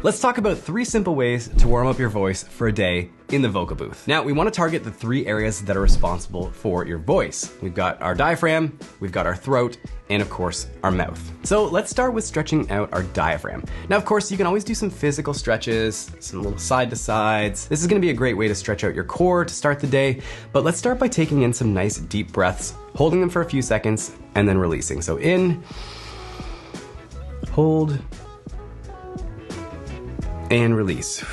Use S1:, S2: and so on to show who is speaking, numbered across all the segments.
S1: Let's talk about 3 simple ways to warm up your voice for a day in the vocal booth. Now, we want to target the 3 areas that are responsible for your voice. We've got our diaphragm, we've got our throat, and of course, our mouth. So let's start with stretching out our diaphragm. Now, of course, you can always do some physical stretches, some little side to sides. This is gonna be a great way to stretch out your core to start the day, but let's start by taking in some nice deep breaths, holding them for a few seconds, and then releasing. So in, hold, and release.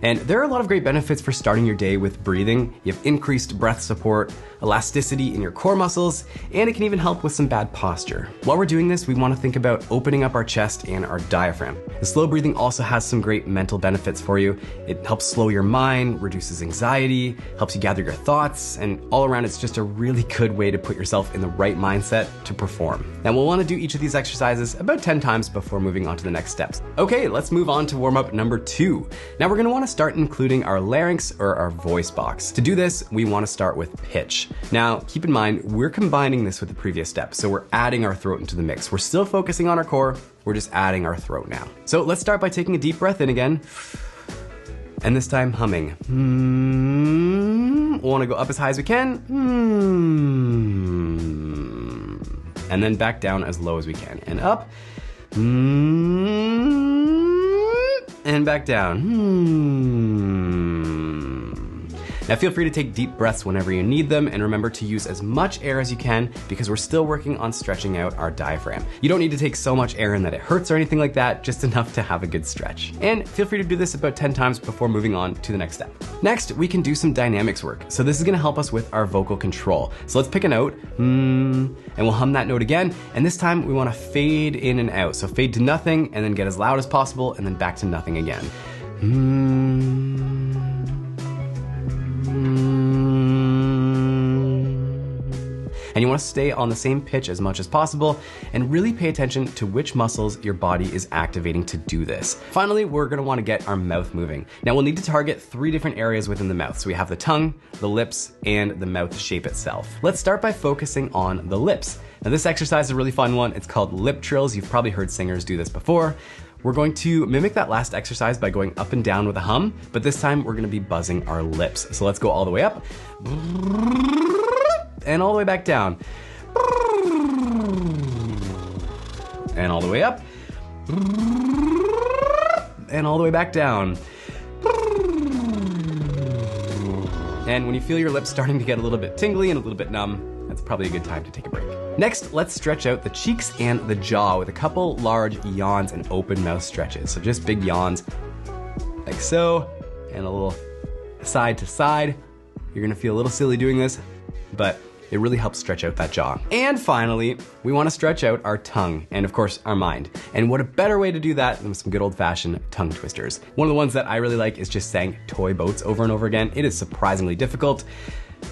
S1: And there are a lot of great benefits for starting your day with breathing. You have increased breath support, elasticity in your core muscles, and it can even help with some bad posture. While we're doing this, we want to think about opening up our chest and our diaphragm. The slow breathing also has some great mental benefits for you. It helps slow your mind, reduces anxiety, helps you gather your thoughts, and all around it's just a really good way to put yourself in the right mindset to perform. Now we'll want to do each of these exercises about 10 times before moving on to the next steps. Okay, let's move on to warm up number 2. Now we're going to want to start including our larynx or our voice box. To do this, we want to start with pitch. Now, keep in mind, we're combining this with the previous step, so we're adding our throat into the mix. We're still focusing on our core, we're just adding our throat now. So let's start by taking a deep breath in again, and this time humming. We'll want to go up as high as we can, and then back down as low as we can, and up, and back down. Now feel free to take deep breaths whenever you need them, and remember to use as much air as you can because we're still working on stretching out our diaphragm. You don't need to take so much air in that it hurts or anything like that, just enough to have a good stretch. And feel free to do this about 10 times before moving on to the next step. Next, we can do some dynamics work. So this is gonna help us with our vocal control. So let's pick a note, and we'll hum that note again, and this time we wanna fade in and out. So fade to nothing, and then get as loud as possible, and then back to nothing again. And you want to stay on the same pitch as much as possible and really pay attention to which muscles your body is activating to do this. Finally, we're going to want to get our mouth moving. Now we'll need to target 3 different areas within the mouth. So we have the tongue, the lips, and the mouth shape itself. Let's start by focusing on the lips. Now this exercise is a really fun one. It's called lip trills. You've probably heard singers do this before. We're going to mimic that last exercise by going up and down with a hum, but this time we're going to be buzzing our lips. So let's go all the way up and all the way back down and all the way up and all the way back down. And when you feel your lips starting to get a little bit tingly and a little bit numb, that's probably a good time to take a break. Next, let's stretch out the cheeks and the jaw with a couple large yawns and open mouth stretches. So just big yawns, like so, and a little side to side. You're gonna feel a little silly doing this, but it really helps stretch out that jaw. And finally, we wanna stretch out our tongue and of course our mind. And what a better way to do that than with some good old fashioned tongue twisters. One of the ones that I really like is just saying toy boats over and over again. It is surprisingly difficult.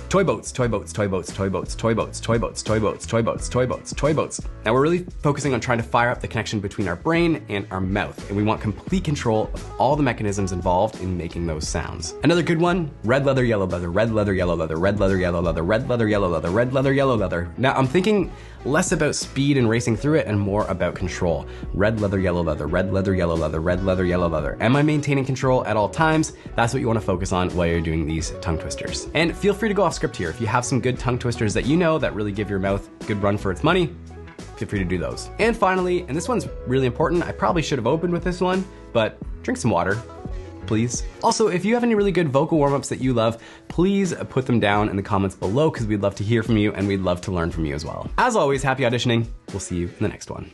S1: Toy boats, toy boats, toy boats, toy boats, toy boats, toy boats, toy boats, toy boats, toy boats, toy boats. Now we're really focusing on trying to fire up the connection between our brain and our mouth, and we want complete control of all the mechanisms involved in making those sounds. Another good one, red leather, yellow leather, red leather, yellow leather, red leather, yellow leather, red leather, yellow leather, red leather, yellow leather. Now I'm thinking less about speed and racing through it and more about control. Red leather, yellow leather, red leather, yellow leather, red leather, yellow leather. Am I maintaining control at all times? That's what you want to focus on while you're doing these tongue twisters. And feel free to go off script here. If you have some good tongue twisters that you know that really give your mouth a good run for its money, feel free to do those. And finally, and this one's really important, I probably should have opened with this one, but drink some water, please. Also, if you have any really good vocal warm-ups that you love, please put them down in the comments below because we'd love to hear from you and we'd love to learn from you as well. As always, happy auditioning. We'll see you in the next one.